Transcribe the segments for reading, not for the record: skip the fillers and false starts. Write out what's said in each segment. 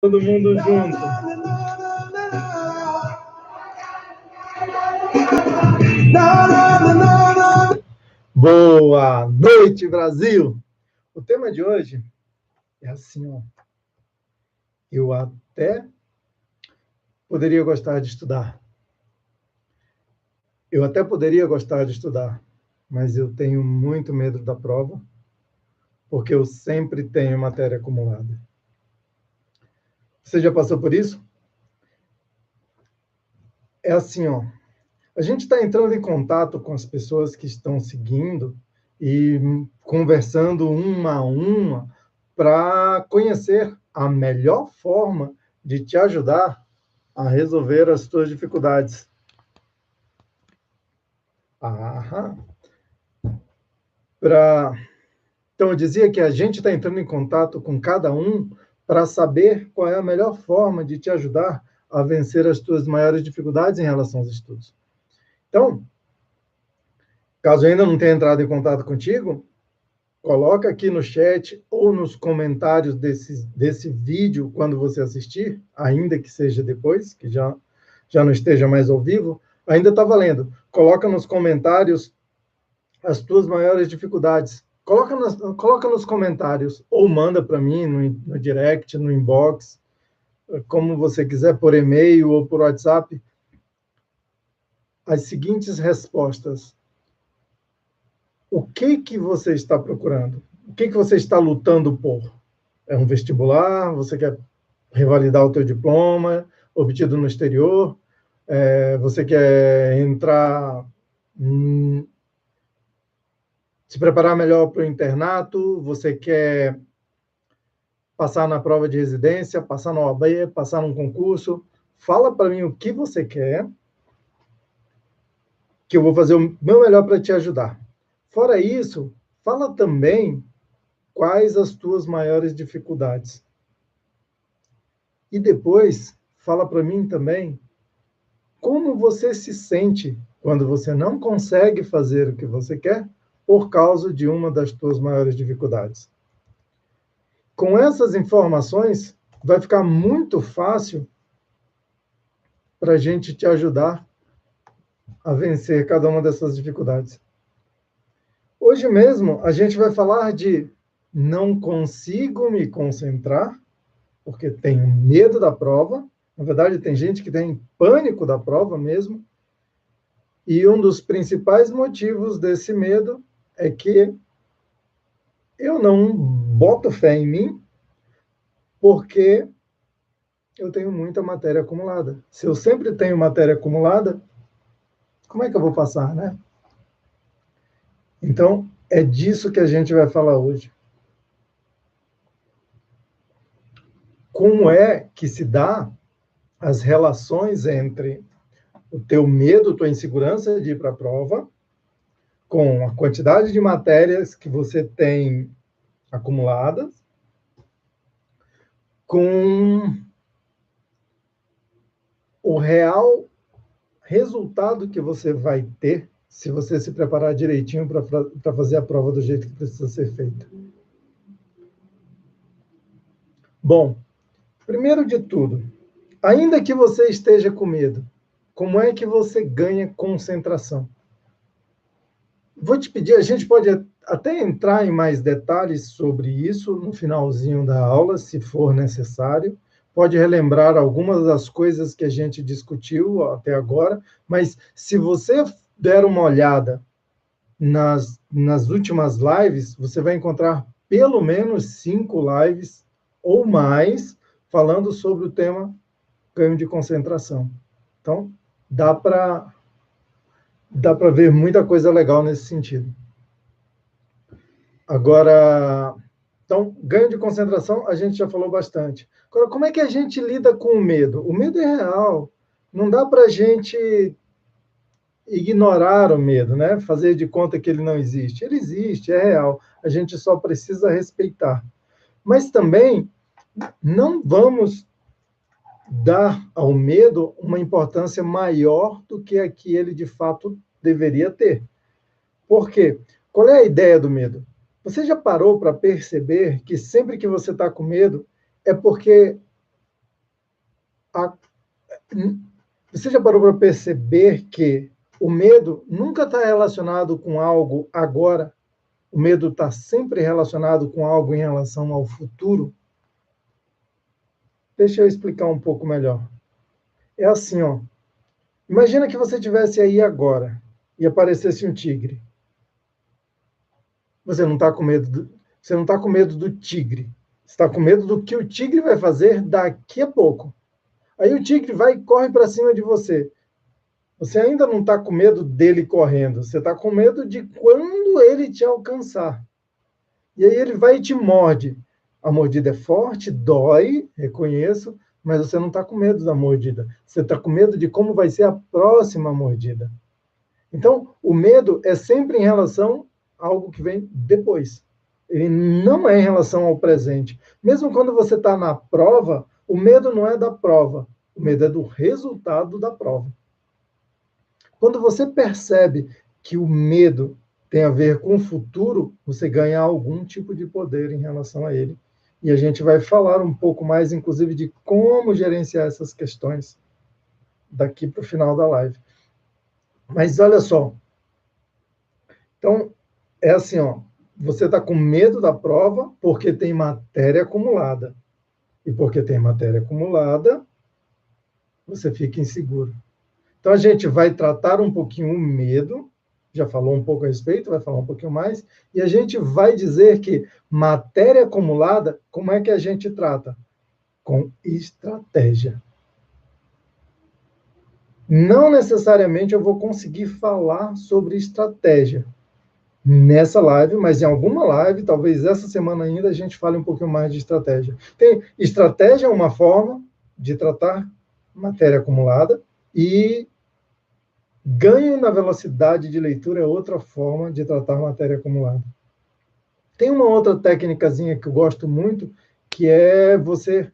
Todo mundo junto. Boa noite, Brasil! O tema de hoje é assim, ó. Eu até poderia gostar de estudar. Eu até poderia gostar de estudar, mas eu tenho muito medo da prova, porque eu sempre tenho matéria acumulada. Você já passou por isso? É assim, ó. A gente está entrando em contato com as pessoas que estão seguindo e conversando uma a uma para conhecer a melhor forma de te ajudar a resolver as tuas dificuldades. Então, eu dizia que a gente está entrando em contato com cada um para saber qual é a melhor forma de te ajudar a vencer as tuas maiores dificuldades em relação aos estudos. Então, caso ainda não tenha entrado em contato contigo, coloca aqui no chat ou nos comentários desse vídeo quando você assistir, ainda que seja depois, que já não esteja mais ao vivo, ainda está valendo. Coloca nos comentários as tuas maiores dificuldades. Coloca nos comentários ou manda para mim no direct, no inbox, como você quiser, por e-mail ou por WhatsApp, as seguintes respostas. O que você está procurando? O que você está lutando por? É um vestibular? Você quer revalidar o teu diploma obtido no exterior? Você quer entrar, se preparar melhor para o internato? Você quer passar na prova de residência, passar na OAB, passar num concurso? Fala para mim o que você quer, que eu vou fazer o meu melhor para te ajudar. Fora isso, fala também quais as tuas maiores dificuldades. E depois, fala para mim também como você se sente quando você não consegue fazer o que você quer por causa de uma das tuas maiores dificuldades. Com essas informações, vai ficar muito fácil para a gente te ajudar a vencer cada uma dessas dificuldades. Hoje mesmo, a gente vai falar de não consigo me concentrar, porque tenho medo da prova. Na verdade, tem gente que tem pânico da prova mesmo. E um dos principais motivos desse medo é que eu não boto fé em mim, porque eu tenho muita matéria acumulada. Se eu sempre tenho matéria acumulada, como é que eu vou passar, né? Então, é disso que a gente vai falar hoje. Como é que se dá as relações entre o teu medo, tua insegurança de ir para a prova, com a quantidade de matérias que você tem acumuladas, com o real resultado que você vai ter se você se preparar direitinho para fazer a prova do jeito que precisa ser feita. Bom, primeiro de tudo, ainda que você esteja com medo, como é que você ganha concentração? Vou te pedir, a gente pode até entrar em mais detalhes sobre isso no finalzinho da aula, se for necessário. Pode relembrar algumas das coisas que a gente discutiu até agora, mas se você der uma olhada nas últimas lives, você vai encontrar pelo menos 5 lives ou mais falando sobre o tema ganho de concentração. Então, dá para ver muita coisa legal nesse sentido. Agora, então, ganho de concentração, a gente já falou bastante. Agora, como é que a gente lida com o medo? O medo é real. Não dá para a gente ignorar o medo, né? Fazer de conta que ele não existe. Ele existe, é real. A gente só precisa respeitar. Mas também não vamos dar ao medo uma importância maior do que a que ele de fato deveria ter. Por quê? Qual é a ideia do medo? Você já parou para perceber que sempre que você está com medo é porque Você já parou para perceber que o medo nunca está relacionado com algo agora? O medo está sempre relacionado com algo em relação ao futuro? Deixa eu explicar um pouco melhor. É assim, ó. Imagina que você estivesse aí agora e aparecesse um tigre. Você não está com medo você não está com medo do tigre. Você está com medo do que o tigre vai fazer daqui a pouco. Aí o tigre vai e corre para cima de você. Você ainda não está com medo dele correndo. Você está com medo de quando ele te alcançar. E aí ele vai e te morde. A mordida é forte, dói, reconheço, mas você não está com medo da mordida. Você está com medo de como vai ser a próxima mordida. Então, o medo é sempre em relação a algo que vem depois. Ele não é em relação ao presente. Mesmo quando você está na prova, o medo não é da prova. O medo é do resultado da prova. Quando você percebe que o medo tem a ver com o futuro, você ganha algum tipo de poder em relação a ele. E a gente vai falar um pouco mais, inclusive, de como gerenciar essas questões daqui para o final da live. Mas olha só. Então, é assim, ó. Você está com medo da prova porque tem matéria acumulada. E porque tem matéria acumulada, você fica inseguro. Então, a gente vai tratar um pouquinho o medo, já falou um pouco a respeito, vai falar um pouquinho mais, e a gente vai dizer que matéria acumulada, como é que a gente trata? Com estratégia. Não necessariamente eu vou conseguir falar sobre estratégia nessa live, mas em alguma live, talvez essa semana ainda, a gente fale um pouquinho mais de estratégia. Estratégia é uma forma de tratar matéria acumulada e ganho na velocidade de leitura é outra forma de tratar matéria acumulada. Tem uma outra técnicazinha que eu gosto muito, que é você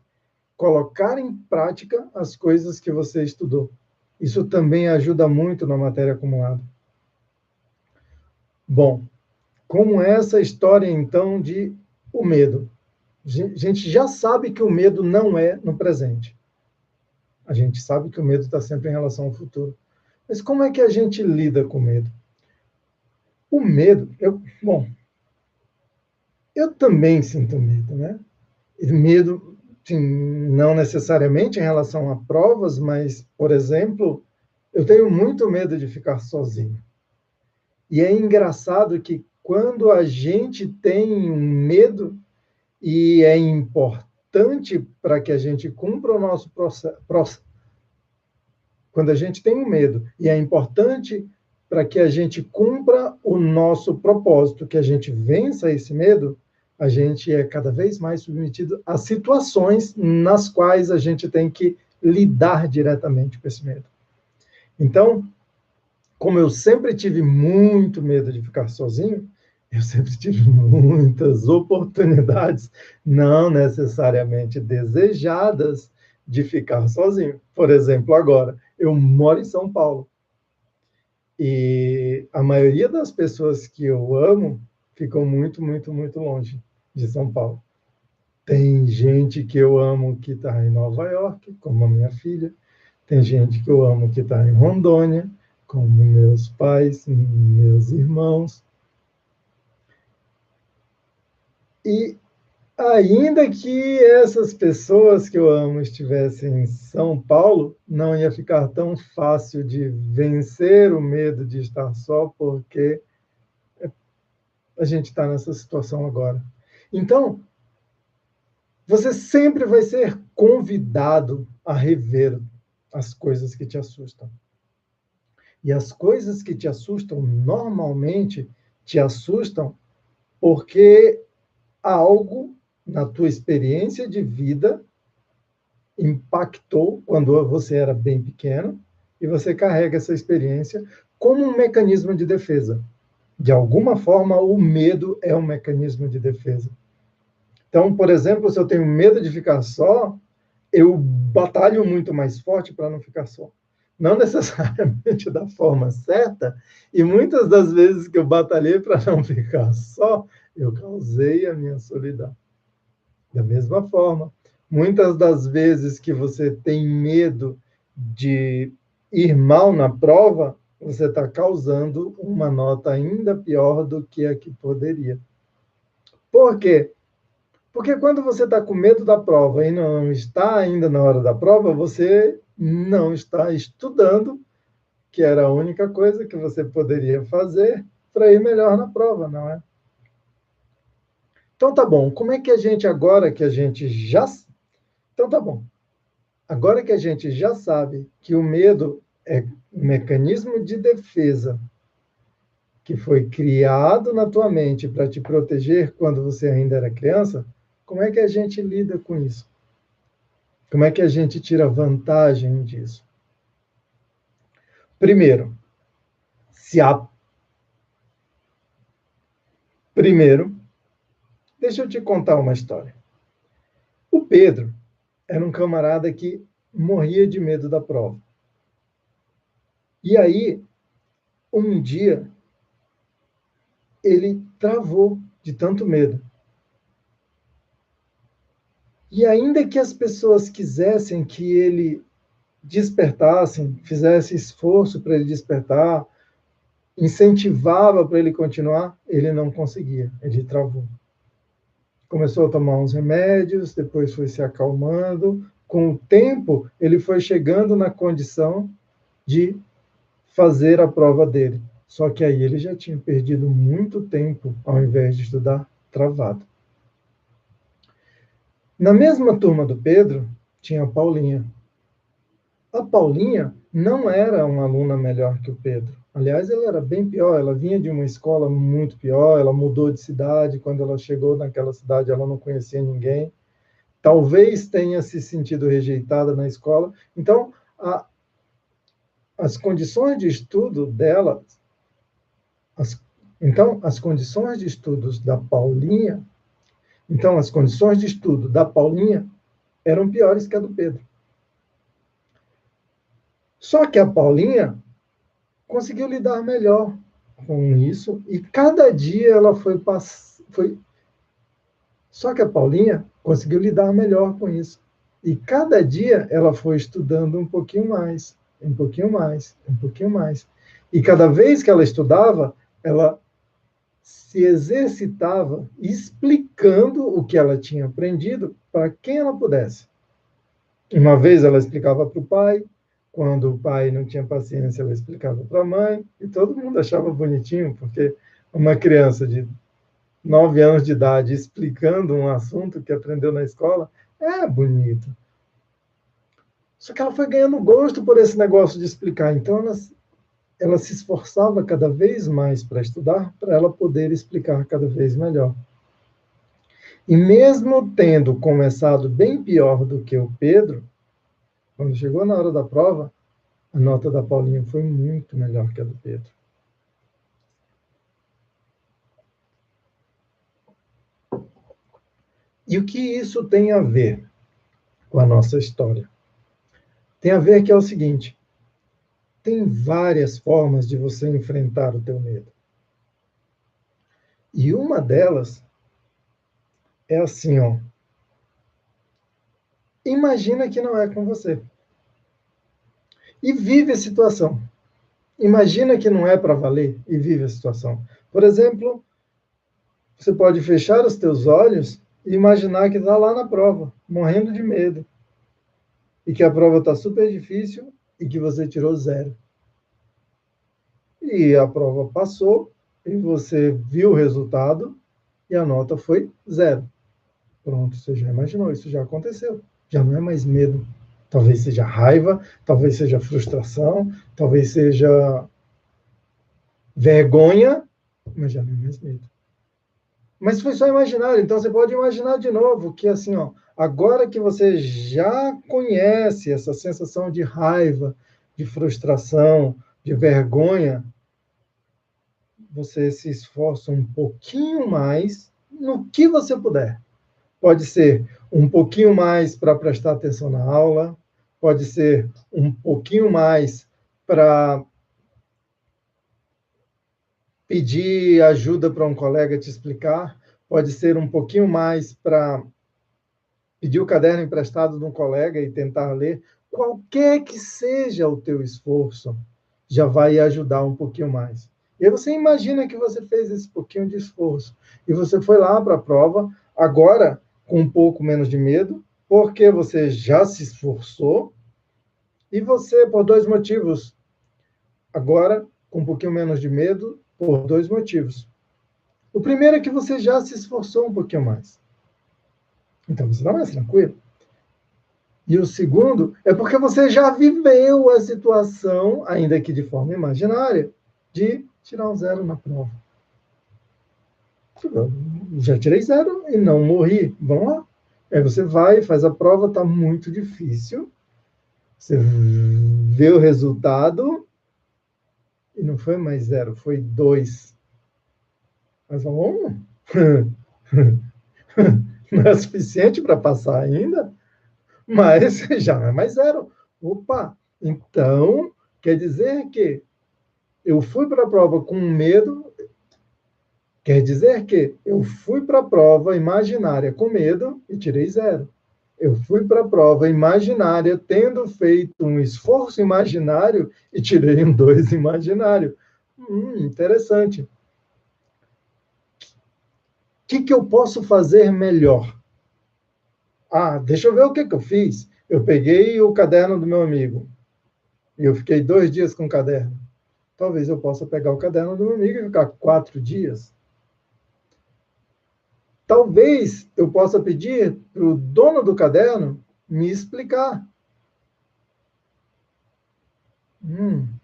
colocar em prática as coisas que você estudou. Isso também ajuda muito na matéria acumulada. Bom, como é essa história, então, de o medo? A gente já sabe que o medo não é no presente. A gente sabe que o medo está sempre em relação ao futuro. Mas como é que a gente lida com o medo? O medo, eu também sinto medo, né? Medo, sim, não necessariamente em relação a provas, mas, por exemplo, eu tenho muito medo de ficar sozinho. E é engraçado que quando a gente tem um medo e é importante para que a gente cumpra o nosso processo, quando a gente tem um medo e é importante para que a gente cumpra o nosso propósito, que a gente vença esse medo, a gente é cada vez mais submetido a situações nas quais a gente tem que lidar diretamente com esse medo. Então, como eu sempre tive muito medo de ficar sozinho, eu sempre tive muitas oportunidades, não necessariamente desejadas, de ficar sozinho. Por exemplo, agora, eu moro em São Paulo. E a maioria das pessoas que eu amo ficam muito, muito, muito longe de São Paulo. Tem gente que eu amo que está em Nova York, como a minha filha. Tem gente que eu amo que está em Rondônia, como meus pais, meus irmãos. E ainda que essas pessoas que eu amo estivessem em São Paulo, não ia ficar tão fácil de vencer o medo de estar só, porque a gente está nessa situação agora. Então, você sempre vai ser convidado a rever as coisas que te assustam. E as coisas que te assustam, normalmente, te assustam porque algo na tua experiência de vida impactou quando você era bem pequeno e você carrega essa experiência como um mecanismo de defesa. De alguma forma, o medo é um mecanismo de defesa. Então, por exemplo, se eu tenho medo de ficar só, eu batalho muito mais forte para não ficar só. Não necessariamente da forma certa, e muitas das vezes que eu batalhei para não ficar só, eu causei a minha solidão. Da mesma forma, Muitas das vezes que você tem medo de ir mal na prova, você está causando uma nota ainda pior do que a que poderia. Por quê? Porque quando você está com medo da prova e não está ainda na hora da prova, você não está estudando, que era a única coisa que você poderia fazer para ir melhor na prova, não é? Então tá bom, como é que a gente, agora que a gente já. Então tá bom. Agora que a gente já sabe que o medo é um mecanismo de defesa que foi criado na tua mente para te proteger quando você ainda era criança, como é que a gente lida com isso? Como é que a gente tira vantagem disso? Primeiro, se há. Primeiro, deixa eu te contar uma história. O Pedro era um camarada que morria de medo da prova. E aí, um dia, ele travou de tanto medo. E ainda que as pessoas quisessem que ele despertasse, fizesse esforço para ele despertar, incentivava para ele continuar, ele não conseguia, ele travou. Começou a tomar uns remédios, depois foi se acalmando. Com o tempo, ele foi chegando na condição de fazer a prova dele. Só que aí ele já tinha perdido muito tempo ao invés de estudar travado. Na mesma turma do Pedro, tinha a Paulinha. A Paulinha não era uma aluna melhor que o Pedro. Aliás, ela era bem pior. Ela vinha de uma escola muito pior. Ela mudou de cidade. Quando ela chegou naquela cidade, ela não conhecia ninguém. Talvez tenha se sentido rejeitada na escola. Então, as condições de estudo dela, as condições de estudos da Paulinha, então as condições de estudo da Paulinha eram piores que a do Pedro. Só que a Paulinha conseguiu lidar melhor com isso e cada dia ela foi. Só que a Paulinha conseguiu lidar melhor com isso. E cada dia ela foi estudando um pouquinho mais, um pouquinho mais, um pouquinho mais. E cada vez que ela estudava, ela se exercitava explicando o que ela tinha aprendido para quem ela pudesse. Uma vez ela explicava para o pai, quando o pai não tinha paciência, ela explicava para a mãe, e todo mundo achava bonitinho, porque uma criança de 9 anos de idade explicando um assunto que aprendeu na escola é bonito. Só que ela foi ganhando gosto por esse negócio de explicar, então ela se esforçava cada vez mais para estudar, para ela poder explicar cada vez melhor. E mesmo tendo começado bem pior do que o Pedro, quando chegou na hora da prova, a nota da Paulinha foi muito melhor que a do Pedro. E o que isso tem a ver com a nossa história? Tem a ver que é o seguinte: tem várias formas de você enfrentar o teu medo. E uma delas é assim, ó. Imagina que não é com você. E vive a situação. Imagina que não é para valer e vive a situação. Por exemplo, você pode fechar os teus olhos e imaginar que está lá na prova, morrendo de medo. E que a prova está super difícil e que você tirou 0. E a prova passou e você viu o resultado e a nota foi 0. Pronto, você já imaginou, isso já aconteceu. Já não é mais medo. Talvez seja raiva, talvez seja frustração, talvez seja vergonha, mas já não é mais medo. Mas foi só imaginar, então você pode imaginar de novo que assim, ó, agora que você já conhece essa sensação de raiva, de frustração, de vergonha, você se esforça um pouquinho mais no que você puder. Pode ser um pouquinho mais para prestar atenção na aula, pode ser um pouquinho mais para pedir ajuda para um colega te explicar, pode ser um pouquinho mais para pedir o caderno emprestado de um colega e tentar ler, qualquer que seja o teu esforço, já vai ajudar um pouquinho mais. E aí você imagina que você fez esse pouquinho de esforço e você foi lá para a prova, agora com um pouco menos de medo, porque você já se esforçou e você, por dois motivos, agora com um pouquinho menos de medo, por dois motivos. O primeiro é que você já se esforçou um pouquinho mais. Então você está mais tranquilo. E o segundo é porque você já viveu a situação, ainda que de forma imaginária, de tirar um zero na prova. Eu já tirei zero e não morri. Vamos lá. Aí você vai, faz a prova, está muito difícil. Você vê o resultado e não foi mais zero, foi 2. Mas vamos. Não é suficiente para passar ainda, mas já não é mais zero. Opa! Então, quer dizer que eu fui para a prova com medo, quer dizer que eu fui para a prova imaginária com medo e tirei zero. Eu fui para a prova imaginária tendo feito um esforço imaginário e tirei um 2 imaginário. Interessante. O que eu posso fazer melhor? Deixa eu ver o que eu fiz. Eu peguei o caderno do meu amigo e eu fiquei 2 dias com o caderno. Talvez eu possa pegar o caderno do meu amigo e ficar 4 dias. Talvez eu possa pedir para o dono do caderno me explicar.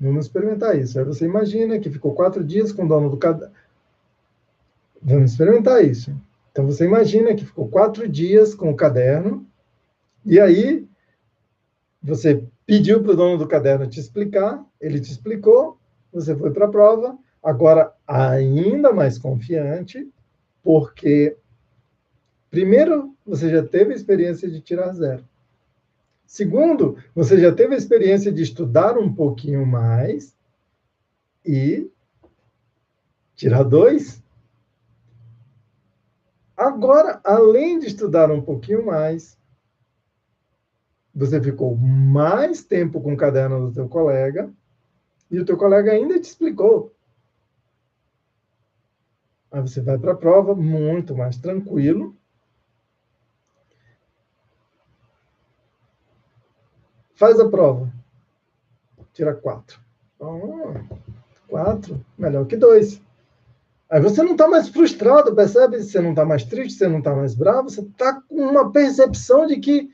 Vamos experimentar isso. Aí você imagina que ficou 4 dias com o dono do caderno. Vamos experimentar isso. Então você imagina que ficou 4 dias com o caderno, e aí você pediu para o dono do caderno te explicar, ele te explicou, você foi para a prova, agora ainda mais confiante, porque primeiro, você já teve a experiência de tirar zero. Segundo, você já teve a experiência de estudar um pouquinho mais e tirar 2. Agora, além de estudar um pouquinho mais, você ficou mais tempo com o caderno do teu colega e o teu colega ainda te explicou. Aí você vai para a prova muito mais tranquilo. Faz a prova. Tira 4. 4, melhor que 2. Aí você não está mais frustrado, percebe? Você não está mais triste, você não está mais bravo, você está com uma percepção de que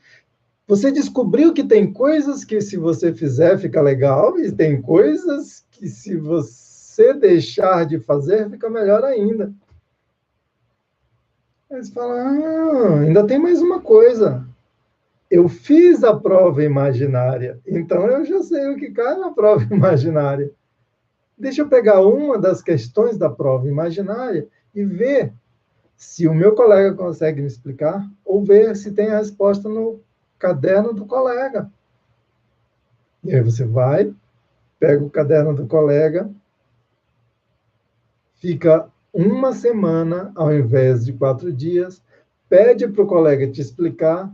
você descobriu que tem coisas que se você fizer fica legal e tem coisas que se você deixar de fazer fica melhor ainda. Aí você fala, ainda tem mais uma coisa. Eu fiz a prova imaginária, então eu já sei o que cai na prova imaginária. Deixa eu pegar uma das questões da prova imaginária e ver se o meu colega consegue me explicar ou ver se tem a resposta no caderno do colega. E aí você vai, pega o caderno do colega, fica uma semana ao invés de 4 dias, pede para o colega te explicar,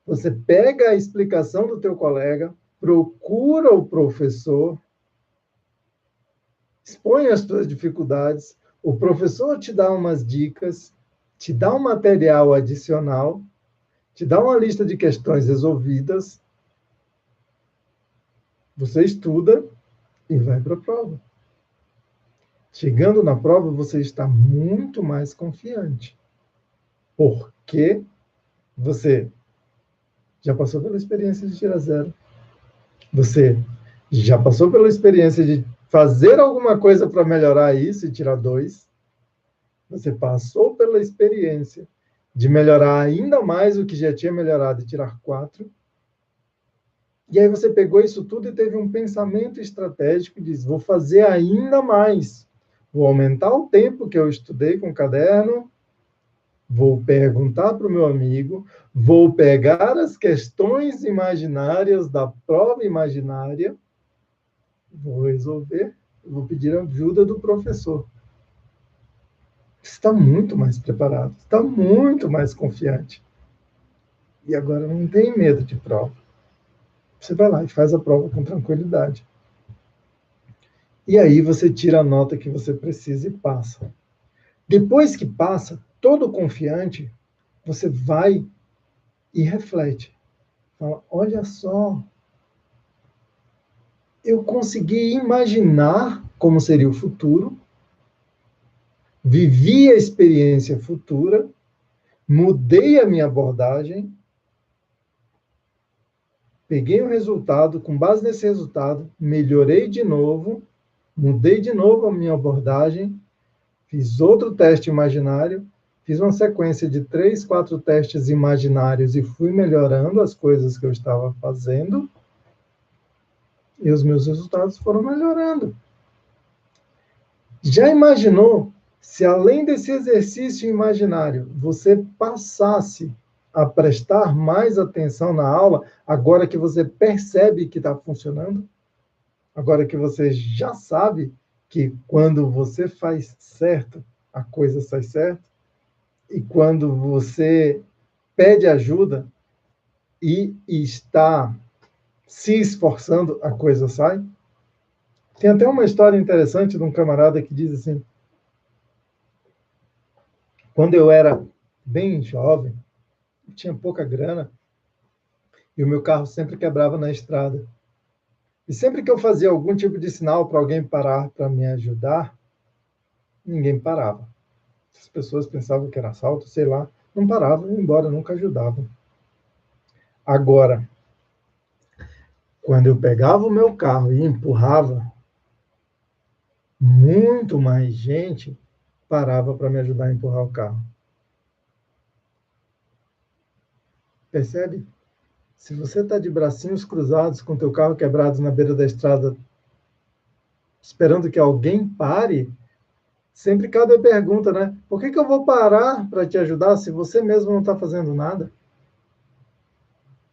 você pega a explicação do teu colega, procura o professor, expõe as tuas dificuldades, o professor te dá umas dicas, te dá um material adicional, te dá uma lista de questões resolvidas, você estuda e vai para a prova. Chegando na prova, você está muito mais confiante, porque você já passou pela experiência de tirar zero, você já passou pela experiência de fazer alguma coisa para melhorar isso e tirar 2, você passou pela experiência de melhorar ainda mais o que já tinha melhorado e tirar 4, e aí você pegou isso tudo e teve um pensamento estratégico e diz, vou fazer ainda mais, vou aumentar o tempo que eu estudei com o caderno, vou perguntar para o meu amigo, vou pegar as questões imaginárias da prova imaginária, vou resolver, vou pedir a ajuda do professor. Você está muito mais preparado, está muito mais confiante. E agora não tem medo de prova. Você vai lá e faz a prova com tranquilidade. E aí você tira a nota que você precisa e passa. Depois que passa, todo confiante, você vai e reflete. Fala, olha só, eu consegui imaginar como seria o futuro, vivi a experiência futura, mudei a minha abordagem, peguei o resultado, com base nesse resultado, melhorei de novo, mudei de novo a minha abordagem, fiz outro teste imaginário, fiz uma sequência de 3, 4 testes imaginários e fui melhorando as coisas que eu estava fazendo, e os meus resultados foram melhorando. Já imaginou se, além desse exercício imaginário, você passasse a prestar mais atenção na aula, agora que você percebe que está funcionando? Agora que você já sabe que quando você faz certo, a coisa sai certo? E quando você pede ajuda e está se esforçando, a coisa sai? Tem até uma história interessante de um camarada que diz assim: quando eu era bem jovem, tinha pouca grana, e o meu carro sempre quebrava na estrada. E sempre que eu fazia algum tipo de sinal para alguém parar para me ajudar, ninguém parava. As pessoas pensavam que era assalto, sei lá, não paravam, iam embora, nunca ajudavam. Agora, quando eu pegava o meu carro e empurrava, muito mais gente parava para me ajudar a empurrar o carro. Percebe? Se você está de bracinhos cruzados com teu carro quebrado na beira da estrada, esperando que alguém pare, sempre cabe a pergunta, né? Por que eu vou parar para te ajudar se você mesmo não está fazendo nada?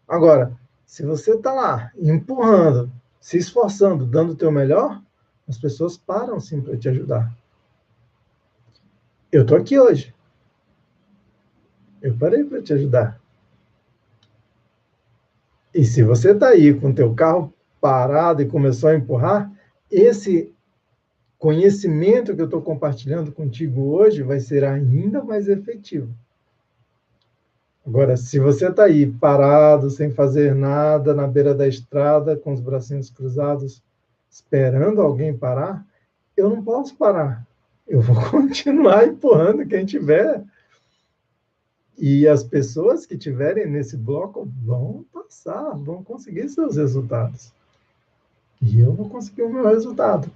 Agora, se você está lá empurrando, se esforçando, dando o teu melhor, as pessoas param sim para te ajudar. Eu estou aqui hoje. Eu parei para te ajudar. E se você está aí com o teu carro parado e começou a empurrar, esse conhecimento que eu estou compartilhando contigo hoje vai ser ainda mais efetivo. Agora, se você está aí parado, sem fazer nada, na beira da estrada, com os bracinhos cruzados, esperando alguém parar, eu não posso parar. Eu vou continuar empurrando quem tiver. E as pessoas que tiverem nesse bloco vão passar, vão conseguir seus resultados. E eu vou conseguir o meu resultado.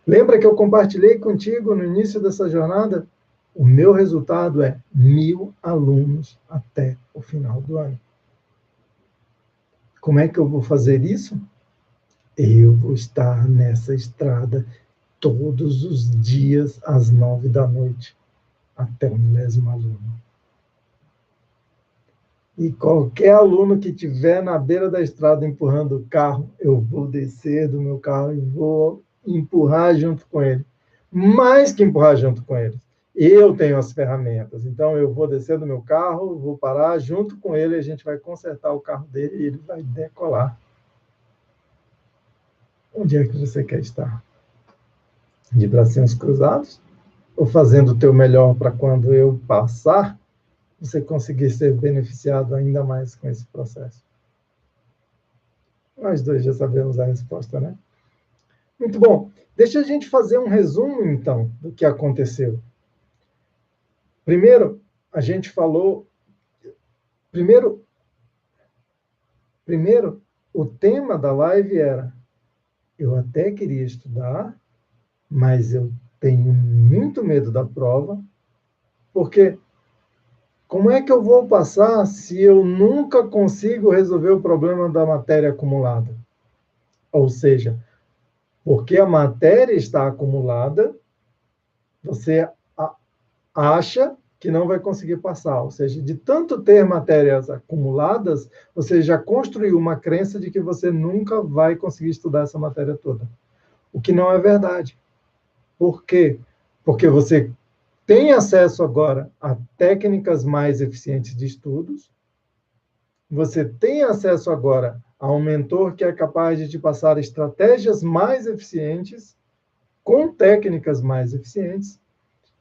Lembra que eu compartilhei contigo no início dessa jornada? O meu resultado é 1.000 alunos até o final do ano. Como é que eu vou fazer isso? Eu vou estar nessa estrada todos os dias às 9 da noite, até o 10º aluno. E qualquer aluno que estiver na beira da estrada empurrando o carro, eu vou descer do meu carro e vou empurrar junto com ele. Mais que empurrar junto com ele. Eu tenho as ferramentas, então eu vou descer do meu carro, vou parar junto com ele, a gente vai consertar o carro dele e ele vai decolar. Onde é que você quer estar? De bracinhos cruzados? Ou fazendo o teu melhor para quando eu passar, você conseguir ser beneficiado ainda mais com esse processo? Nós dois já sabemos a resposta, né? Muito bom. Deixa a gente fazer um resumo, então, do que aconteceu. Primeiro, a gente falou... Primeiro, o tema da live era: eu até queria estudar, mas eu tenho muito medo da prova, porque como é que eu vou passar se eu nunca consigo resolver o problema da matéria acumulada? Ou seja, porque a matéria está acumulada, você acha que não vai conseguir passar. Ou seja, de tanto ter matérias acumuladas, você já construiu uma crença de que você nunca vai conseguir estudar essa matéria toda. O que não é verdade. Por quê? Porque você tem acesso agora a técnicas mais eficientes de estudos, você tem acesso agora a um mentor que é capaz de te passar estratégias mais eficientes, com técnicas mais eficientes,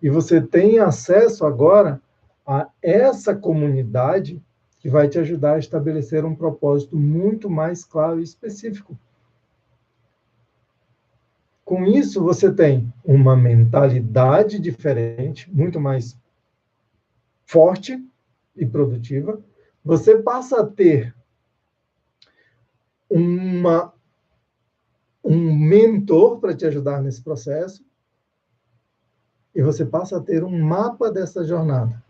e você tem acesso agora a essa comunidade que vai te ajudar a estabelecer um propósito muito mais claro e específico. Com isso, você tem uma mentalidade diferente, muito mais forte e produtiva. Você passa a ter um mentor para te ajudar nesse processo e você passa a ter um mapa dessa jornada.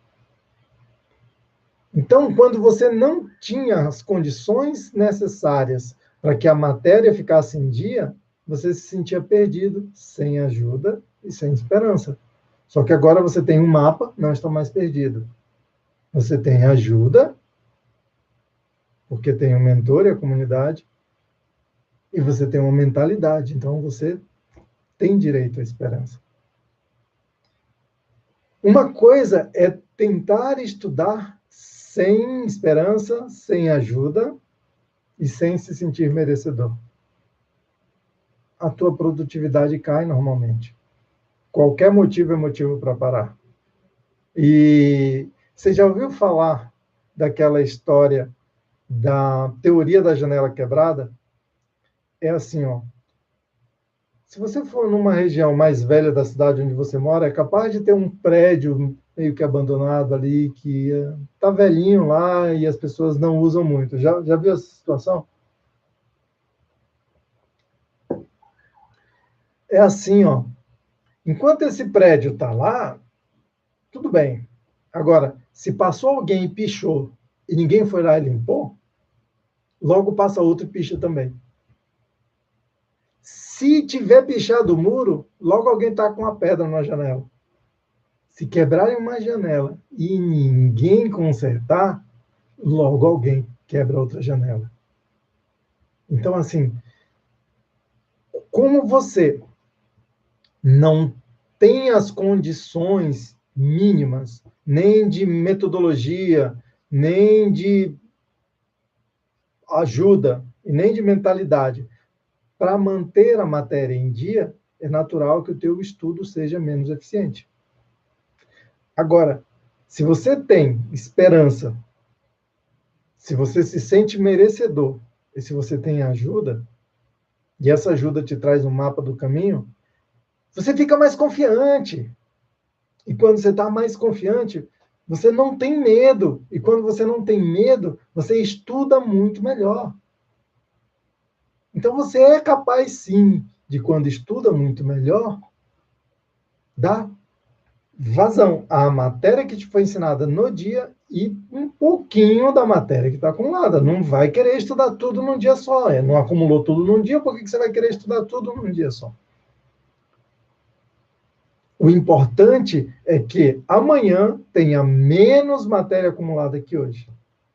Então, quando você não tinha as condições necessárias para que a matéria ficasse em dia, você se sentia perdido, sem ajuda e sem esperança. Só que agora você tem um mapa, não está mais perdido. Você tem ajuda, porque tem um mentor e a comunidade, e você tem uma mentalidade, então você tem direito à esperança. Uma coisa é tentar estudar sem esperança, sem ajuda e sem se sentir merecedor. A tua produtividade cai normalmente. Qualquer motivo é motivo para parar. E você já ouviu falar daquela história da teoria da janela quebrada? É assim, ó. Se você for numa região mais velha da cidade onde você mora, é capaz de ter um prédio meio que abandonado ali, que tá velhinho lá e as pessoas não usam muito. Já viu essa situação? É assim, ó. Enquanto esse prédio tá lá, tudo bem. Agora, se passou alguém e pichou e ninguém foi lá e limpou, logo passa outro e picha também. Se tiver pichado o muro, logo alguém está com uma pedra na janela. Se quebrarem uma janela e ninguém consertar, logo alguém quebra outra janela. Então, assim, como você não tem as condições mínimas, nem de metodologia, nem de ajuda, e nem de mentalidade, para manter a matéria em dia, é natural que o teu estudo seja menos eficiente. Agora, se você tem esperança, se você se sente merecedor, e se você tem ajuda, e essa ajuda te traz um mapa do caminho, você fica mais confiante. E quando você está mais confiante, você não tem medo. E quando você não tem medo, você estuda muito melhor. Então você é capaz, sim, de quando estuda muito melhor, dar vazão à matéria que te foi ensinada no dia e um pouquinho da matéria que está acumulada. Não vai querer estudar tudo num dia só. Não acumulou tudo num dia, por que você vai querer estudar tudo num dia só? O importante é que amanhã tenha menos matéria acumulada que hoje.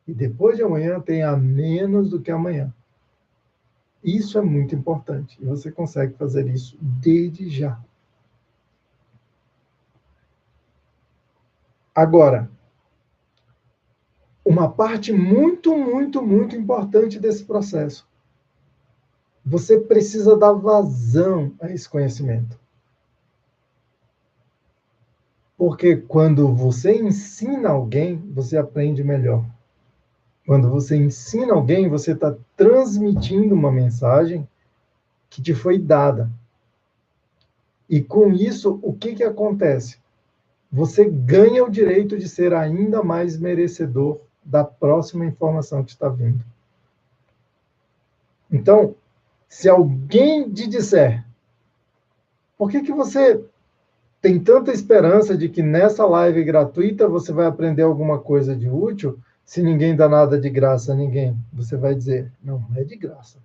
E depois de amanhã tenha menos do que amanhã. Isso é muito importante. E você consegue fazer isso desde já. Agora, uma parte muito, muito, muito importante desse processo. Você precisa dar vazão a esse conhecimento. Porque quando você ensina alguém, você aprende melhor. Quando você ensina alguém, você está transmitindo uma mensagem que te foi dada. E com isso, o que acontece? Você ganha o direito de ser ainda mais merecedor da próxima informação que está vindo. Então, se alguém te disser, por que você tem tanta esperança de que nessa live gratuita você vai aprender alguma coisa de útil, se ninguém dá nada de graça a ninguém? Você vai dizer, não é de graça.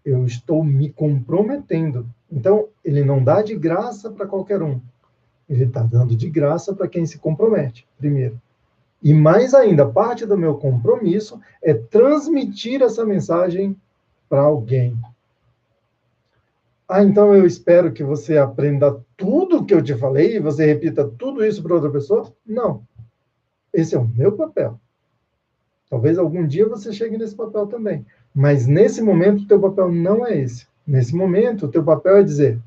Eu estou me comprometendo. Então, ele não dá de graça para qualquer um. Ele está dando de graça para quem se compromete, primeiro. E mais ainda, parte do meu compromisso é transmitir essa mensagem para alguém. Então eu espero que você aprenda tudo que eu te falei e você repita tudo isso para outra pessoa? Não. Esse é o meu papel. Talvez algum dia você chegue nesse papel também. Mas nesse momento, o teu papel não é esse. Nesse momento, o teu papel é dizer,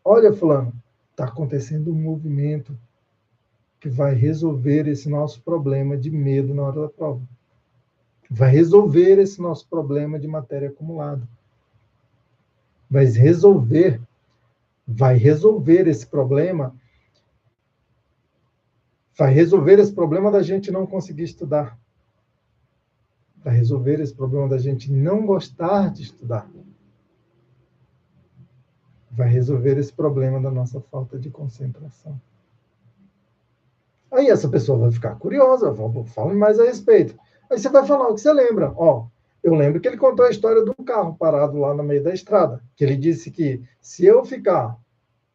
olha, fulano, está acontecendo um movimento que vai resolver esse nosso problema de medo na hora da prova. Vai resolver esse nosso problema de matéria acumulada. Vai resolver esse problema, vai resolver esse problema da gente não conseguir estudar. Vai resolver esse problema da gente não gostar de estudar. Vai resolver esse problema da nossa falta de concentração. Aí essa pessoa vai ficar curiosa, fala mais a respeito. Aí você vai falar o que você lembra. Ó, eu lembro que ele contou a história de um carro parado lá no meio da estrada, que ele disse que se eu ficar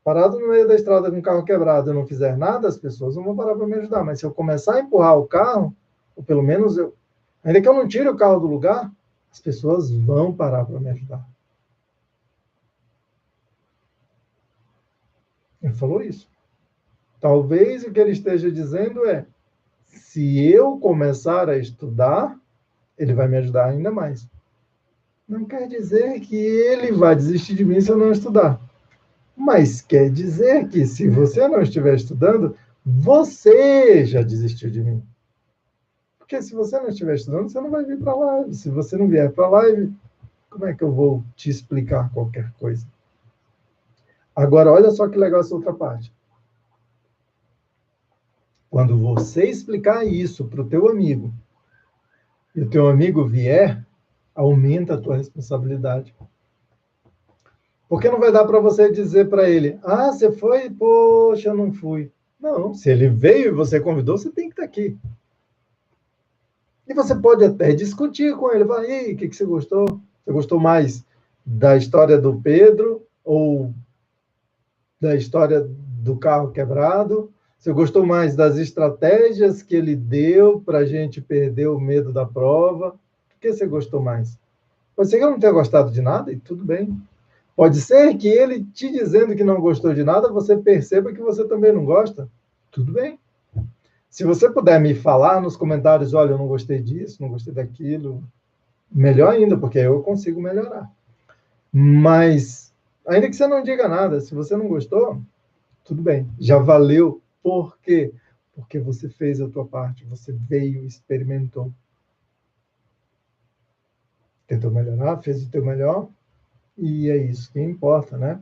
parado no meio da estrada com o carro quebrado e não fizer nada, as pessoas não vão parar para me ajudar. Mas se eu começar a empurrar o carro, ou pelo menos ainda que eu não tire o carro do lugar, as pessoas vão parar para me ajudar. Ele falou isso. Talvez o que ele esteja dizendo é, se eu começar a estudar, ele vai me ajudar ainda mais. Não quer dizer que ele vai desistir de mim se eu não estudar. Mas quer dizer que se você não estiver estudando, você já desistiu de mim. Porque se você não estiver estudando, você não vai vir para a live. Se você não vier para a live, como é que eu vou te explicar qualquer coisa? Agora, olha só que legal essa outra parte. Quando você explicar isso para o teu amigo, e o teu amigo vier, aumenta a tua responsabilidade. Porque não vai dar para você dizer para ele, ah, você foi? Poxa, eu não fui. Não, se ele veio e você convidou, você tem que estar aqui. E você pode até discutir com ele, falar, e aí, o que você gostou? Você gostou mais da história do Pedro ou da história do carro quebrado? Você gostou mais das estratégias que ele deu para a gente perder o medo da prova? O que você gostou mais? Pode ser que eu não tenha gostado de nada e tudo bem. Pode ser que ele te dizendo que não gostou de nada, você perceba que você também não gosta. Tudo bem. Se você puder me falar nos comentários, olha, eu não gostei disso, não gostei daquilo, melhor ainda, porque aí eu consigo melhorar. Mas, ainda que você não diga nada, se você não gostou, tudo bem, já valeu. Por quê? Porque você fez a tua parte, você veio, experimentou. Tentou melhorar, fez o teu melhor, e é isso que importa, né?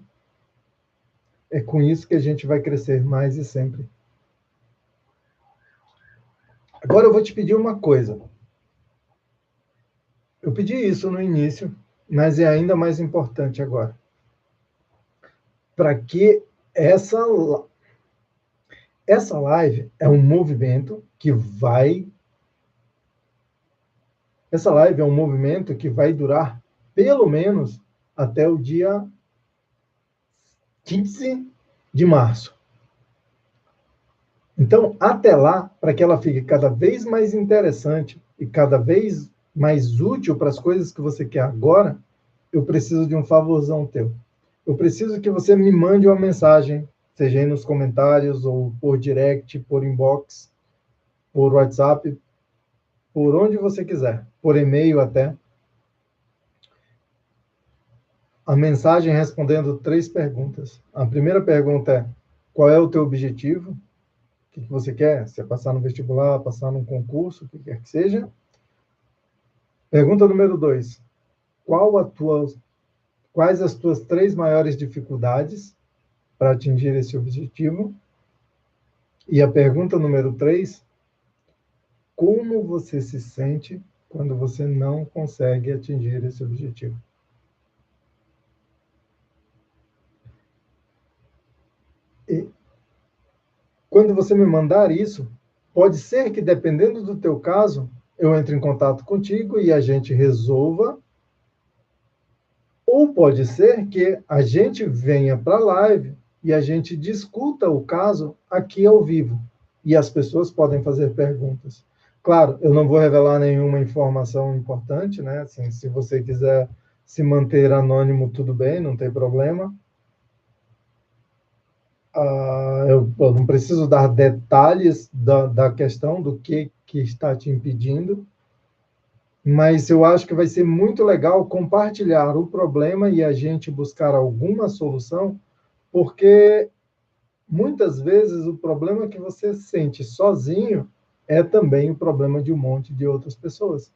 É com isso que a gente vai crescer mais e sempre. Agora eu vou te pedir uma coisa. Eu pedi isso no início, mas é ainda mais importante agora. Para que essa live é um movimento que vai... Essa live é um movimento que vai durar pelo menos até o dia 15 de março. Então, até lá, para que ela fique cada vez mais interessante e cada vez mais útil para as coisas que você quer agora, eu preciso de um favorzão teu. Eu preciso que você me mande uma mensagem, seja aí nos comentários, ou por direct, por inbox, por WhatsApp, por onde você quiser, por e-mail até. A mensagem respondendo 3 perguntas. A primeira pergunta é, qual é o teu objetivo? O que você quer? Se é passar no vestibular, passar num concurso, o que quer que seja. Pergunta número 2. Quais as tuas 3 maiores dificuldades para atingir esse objetivo? E a pergunta número 3. Como você se sente quando você não consegue atingir esse objetivo? E quando você me mandar isso, pode ser que, dependendo do teu caso, eu entre em contato contigo e a gente resolva. Ou pode ser que a gente venha para a live e a gente discuta o caso aqui ao vivo. E as pessoas podem fazer perguntas. Claro, eu não vou revelar nenhuma informação importante, né? Assim, se você quiser se manter anônimo, tudo bem, não tem problema. Eu não preciso dar detalhes da questão do que está te impedindo, mas eu acho que vai ser muito legal compartilhar o problema e a gente buscar alguma solução, porque muitas vezes o problema que você sente sozinho é também o problema de um monte de outras pessoas.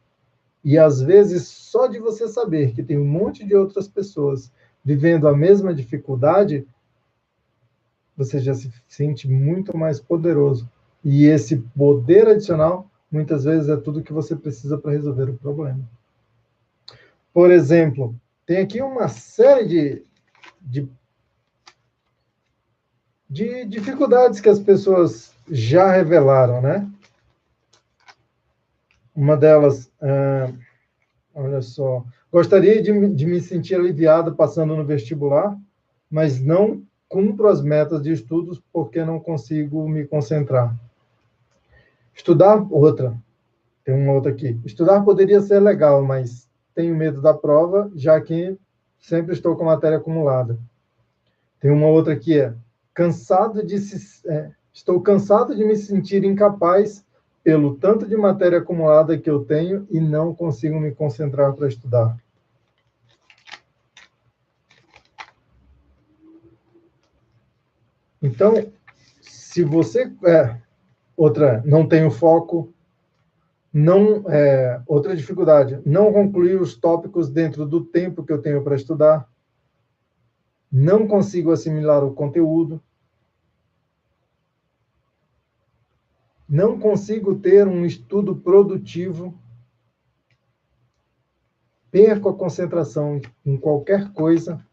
E às vezes, só de você saber que tem um monte de outras pessoas vivendo a mesma dificuldade, você já se sente muito mais poderoso. E esse poder adicional, muitas vezes, é tudo que você precisa para resolver o problema. Por exemplo, tem aqui uma série de dificuldades que as pessoas já revelaram, né? Uma delas, olha só, gostaria de me sentir aliviado passando no vestibular, mas não cumpro as metas de estudos porque não consigo me concentrar. Estudar, tem uma outra aqui. Estudar poderia ser legal, mas tenho medo da prova, já que sempre estou com a matéria acumulada. Tem uma outra aqui, estou cansado de me sentir incapaz pelo tanto de matéria acumulada que eu tenho e não consigo me concentrar para estudar. Então, se você... não tenho foco, outra dificuldade, não concluir os tópicos dentro do tempo que eu tenho para estudar, não consigo assimilar o conteúdo, não consigo ter um estudo produtivo, perco a concentração em qualquer coisa.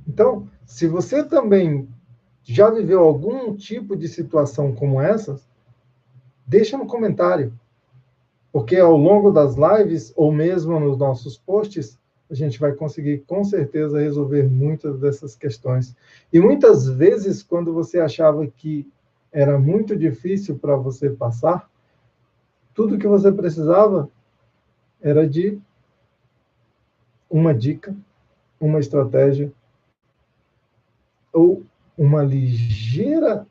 Então, se você também já viveu algum tipo de situação como essa, deixa no comentário, porque ao longo das lives, ou mesmo nos nossos posts, a gente vai conseguir, com certeza, resolver muitas dessas questões. E muitas vezes, quando você achava que era muito difícil para você passar, tudo que você precisava era de uma dica, uma estratégia, ou uma ligeira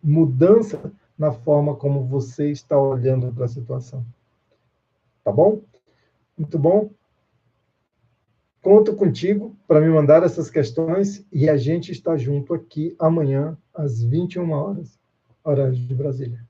mudança na forma como você está olhando para a situação. Tá bom? Muito bom. Conto contigo para me mandar essas questões e a gente está junto aqui amanhã às 21 horas, horário de Brasília.